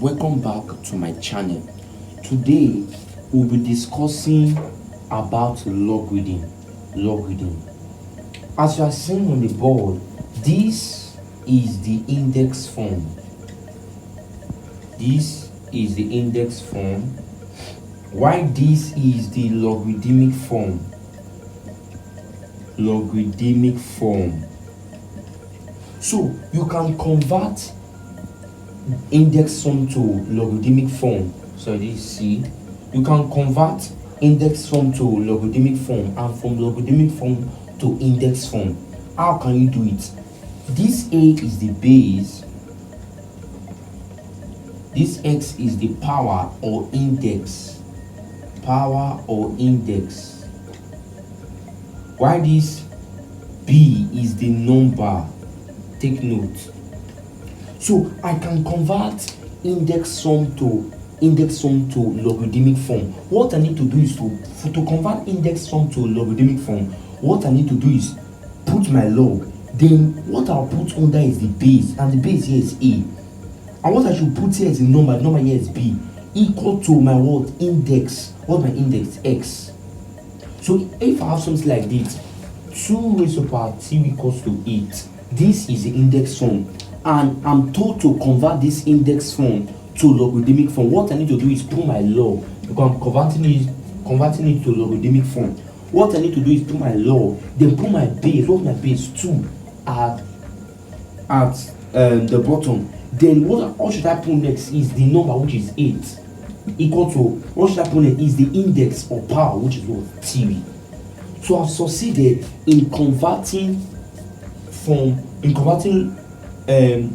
Welcome back to my channel. Today we'll be discussing about logarithm. As you are seeing on the board, this is the index form. While this is the logarithmic form. So you can convert index sum to logarithmic form. So this is C. You can convert index form to logarithmic form, and from logarithmic form to index form. How can you do it? This A is the base. This X is the power or index. While this B is the number. Take note. So I can convert index sum to logarithmic form. What I need to do is to convert index sum to logarithmic form. What I need to do is put my log. Then what I'll put under is the base, and the base here is A. And what I should put here is the number. The number here is B, equal to my what? Index. What's my index? X. So if I have something like this, 2 raised to the power t equals to 8. This is the index form, and I'm told to convert this index form to logarithmic form. What I need to do is put my log, because I'm converting it to logarithmic form. What I need to do is put my log, then put my base. What's my base? 2 at the bottom. Then what should I put next is the number, which is 8, equal to what should I put next is the index or power, which is what? T. So I've succeeded in converting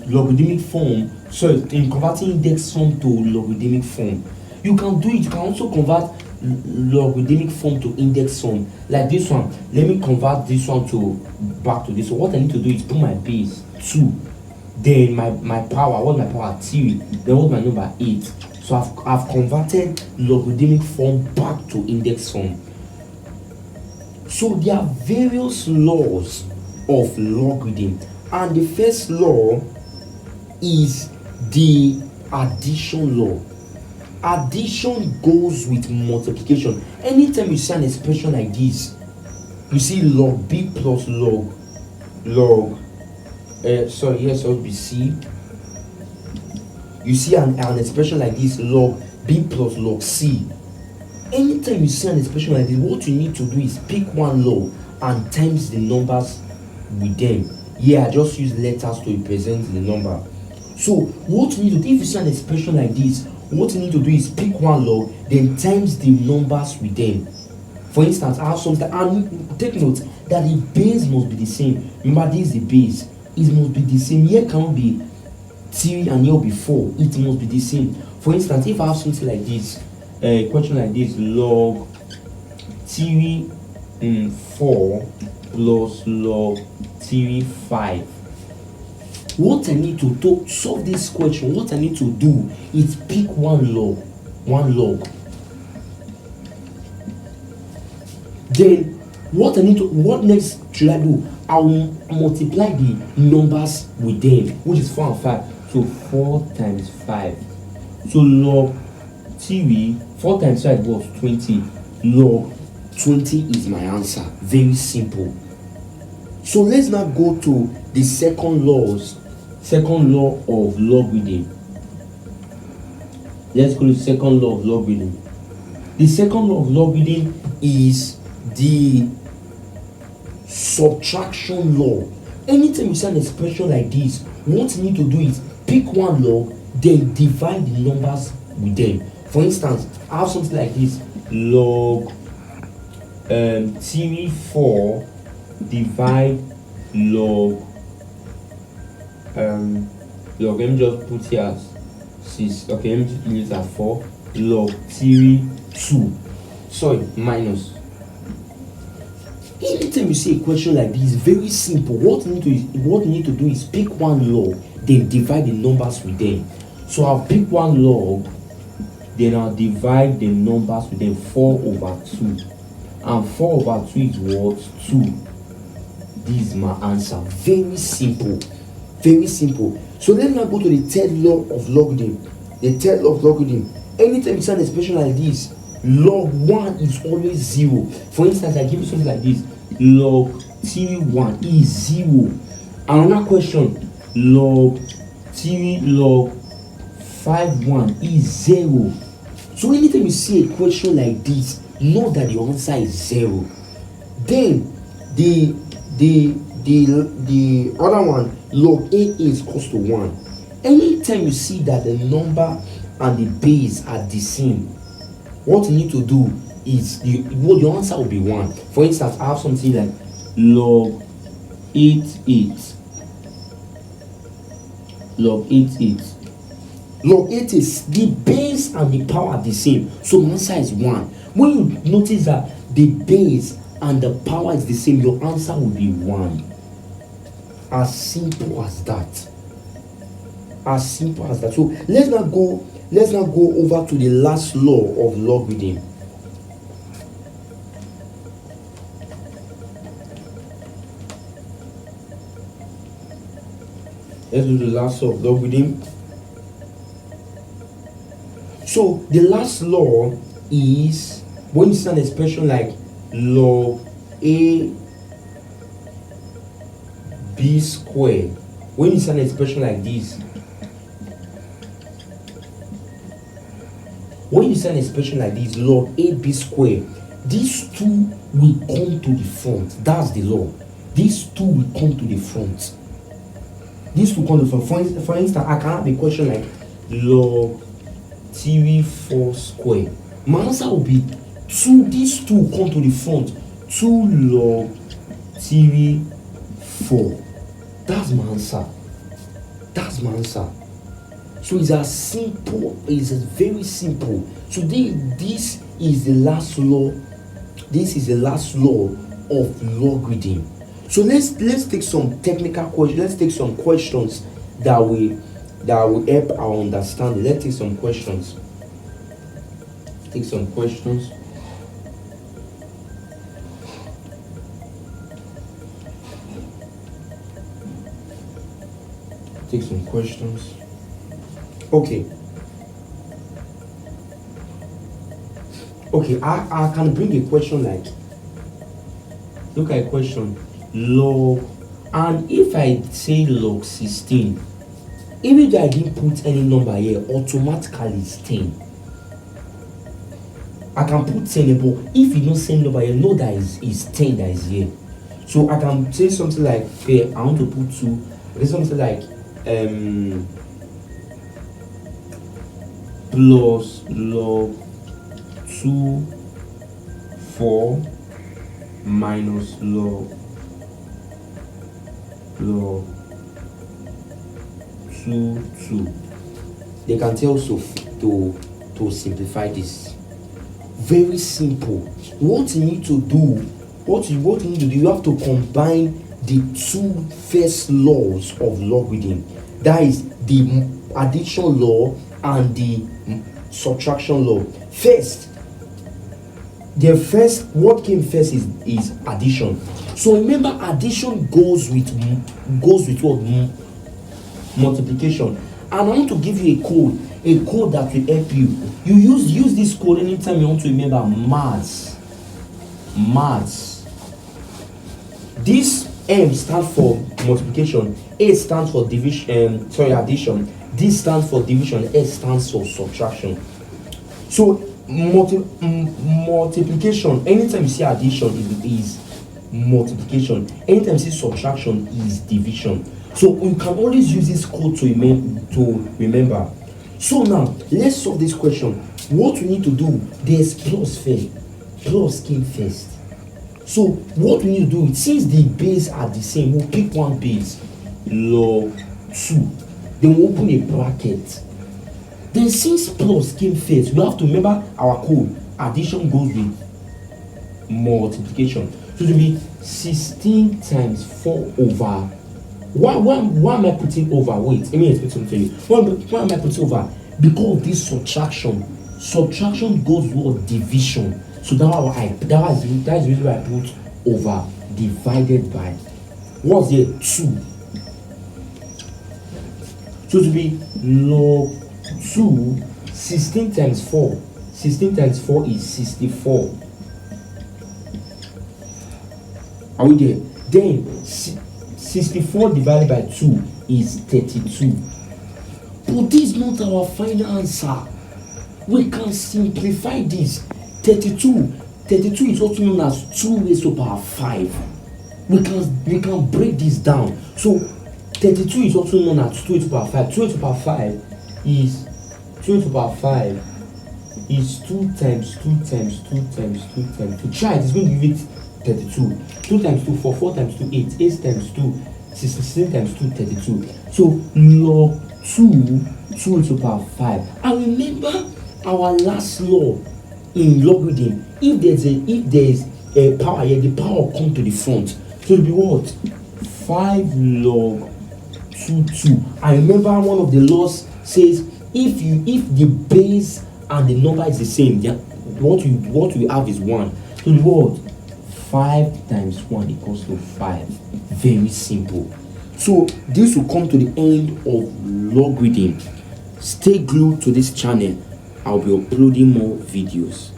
logarithmic form. So in converting index form to logarithmic form. You can do it. You can also convert logarithmic form to index form, like this one. Let me convert this one back to this. So what I need to do is put my base 2, then my power. What's my power? T. Then what's my number? 8. So I've converted logarithmic form back to index form. So there are various laws of logarithm, and the first law is the addition law. Addition goes with multiplication. Anytime you see an expression like this, you see log b plus log be c. You see an expression like this, log b plus log c. Anytime you see an expression like this, what you need to do is pick one log and times the numbers with them. I just use letters to represent the number. So what you need to do, if you see an expression like this, what you need to do is pick one log, then times the numbers with them. For instance, I have something, and take note that the base must be the same. Remember, this is the base. It must be the same. Here cannot be 3 and here be 4. It must be the same. For instance, if I have something like this, a question like this, log 3 4 plus log 3 5. What I need to solve this question, what I need to do is pick one log. Then what next should I do? I'll multiply the numbers with them, which is 4 and 5. So 4 times 5. So log 3, 4 times 5 was 20. Log 20 is my answer. Very simple. So let's now go to the second law of logarithm. Let's go to the second law of logarithm. The second law of logarithm is the subtraction law. Anytime you see an expression like this, what you need to do is pick one log, then divide the numbers with them. For instance, I have something like this, log 3 4 divide log let me just put here as 6. Okay, let me just use that 4 log 3 2. Sorry, minus. Anytime you see a question like this, very simple. What you need to do is pick one log, then divide the numbers with them. So I'll pick one log, then I'll divide the numbers with them. 4 over 2, and 4 over 2 is what? 2. This is my answer. Very simple. Very simple. So let's now go to the third law of logarithm. the third law of logarithm. Anytime you see an expression like this, log 1 is always 0. For instance, I give you something like this: log 1 is 0. Another question: log 1 is 0. So anytime you see a question like this, know that the answer is 0. Then the other one, log a is equals to 1. Anytime you see that the number and the base are the same, what you need to do is your answer will be 1. For instance, I have something like log 8. Log 8. Log 8 is the base and the power are the same, so the answer is 1. When you notice that the base and the power is the same, your answer will be 1. As simple as that. As simple as that. So let's now go over to the last law of logarithm. Let's do the last law of logarithm. So the last law is when you see an expression like log a b squared. When you see an expression like this, log a b squared, these two will come to the front. That's the law. These two will come to the front. For instance, I can have a question like log 4 squared. My answer will be 2. These two come to the front. 2 log 4. That's my answer. So it's as simple. It's very simple. So this is the last law. This is the last law of logarithm. So let's take some technical questions. Let's take some questions that will help our understanding. Let's take some questions. Take some questions. Okay, I can bring a question like, look at a question, log, and if I say log 16, even though I didn't put any number here, automatically it's 10. I can put 10, but if you don't say number here, know that it's 10 that is here. So I can say something like, I want to put 2. There's something like plus log 2 4 minus log 2 2. They can tell us to simplify this. Very simple. What you need to do, you have to combine the two first laws of logarithm. That is the addition law and the subtraction law. What came first is addition. So remember, addition goes with what? Multiplication. And I want to give you a code that will help you. You use this code anytime you want to remember maths. This M stands for multiplication, A stands for addition, D stands for division, S stands for subtraction. So multiplication, anytime you see addition is multiplication, anytime you see subtraction is division. So you can always use this code to remember. So now let's solve this question. What we need to do, there's plus first. Plus came first. So what we need to do, since the base are the same, we'll pick one base, log 2. Then we'll open a bracket. Then since plus came first, we have to remember our code. Addition goes with multiplication. So it will be 16 times 4 over. Why am I putting over? Wait, let me explain something. Why am I putting over? Because this subtraction goes with division. So that's the reason why I put over divided by. What's there? 2. So it will be log 2, 16 times 4. 16 times 4 is 64. Are we there? Then 64 divided by 2 is 32. But this is not our final answer. We can simplify this. 32 is also known as 2 raised to the power 5. We can break this down. So 32 is also known as 2 raised to the power 5. 2 raised to the power 5 is 2 raised to the power 5 is 2 times 2 times 2 times 2 times 2. Try it, it's going to give it 32. 2 times 2, 4, 4 times 2, 8, 8 times 2, 16 times 2, 32. So log 2 raised to the power 5. And remember our last law in logarithm. If there's a power here, the power will come to the front. So it will be what? 5 log 2. I remember one of the laws says if the base and the number is the same, then what we have is 1. So the what? 5 times 1 equals to 5. Very simple. So this will come to the end of logarithm. Stay glued to this channel. I'll be uploading more videos.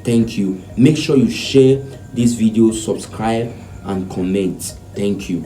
Thank you. Make sure you share this video, subscribe and comment. Thank you.